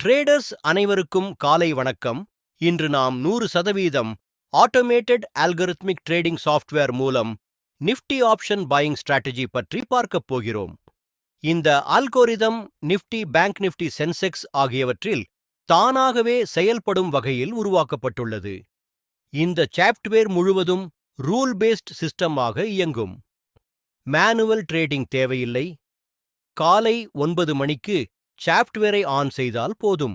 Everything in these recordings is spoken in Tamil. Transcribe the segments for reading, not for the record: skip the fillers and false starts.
ட்ரேடர்ஸ் அனைவருக்கும் காலை வணக்கம். இன்று நாம் 100% ஆட்டோமேட்டட் அல்கரித்மிக் ட்ரேடிங் சாஃப்ட்வேர் மூலம் நிஃப்டி ஆப்ஷன் பையிங் ஸ்ட்ராட்டஜி பற்றி பார்க்கப் போகிறோம். இந்த algorithm Nifty, bank Nifty, Sensex ஆகியவற்றில் தானாகவே செயல்படும் வகையில் உருவாக்கப்பட்டுள்ளது. இந்த சாஃப்ட்வேர் முழுவதும் ரூல் பேஸ்ட் சிஸ்டமாக இயங்கும். மேனுவல் ட்ரேடிங் தேவையில்லை. காலை 9 மணிக்கு சாஃப்ட்வேரை ஆன் செய்தால் போதும்.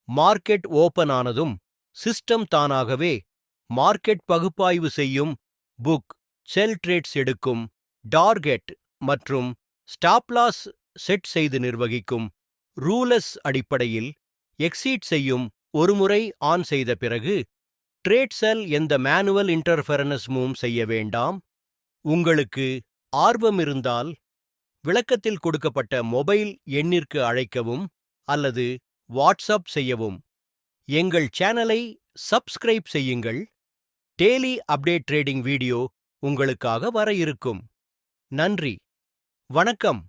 மார்க்கெட் ஓபன் ஆனதும் சிஸ்டம் தானாகவே மார்க்கெட் பகுப்பாய்வு செய்யும், புக், செல் ட்ரேட்ஸ் எடுக்கும், டார்கெட் மற்றும் ஸ்டாப் லாஸ் செட் செய்து நிர்வகிக்கும். ரூலஸ் அடிப்படையில் எக்ஸீட் செய்யும். ஒருமுறை ஆன் செய்த பிறகு ட்ரேட் செல் எந்த மேனுவல் இன்டர்ஃபெரன்ஸும் செய்ய வேண்டாம். உங்களுக்கு ஆர்வம் இருந்தால் விளக்கத்தில் கொடுக்கப்பட்ட மொபைல் எண்ணிற்கு அழைக்கவும் அல்லது வாட்ஸ்அப் செய்யவும். எங்கள் சேனலை சப்ஸ்கிரைப் செய்யுங்கள். டெய்லி அப்டேட் ட்ரேடிங் வீடியோ உங்களுக்காக வர இருக்கும். நன்றி, வணக்கம்.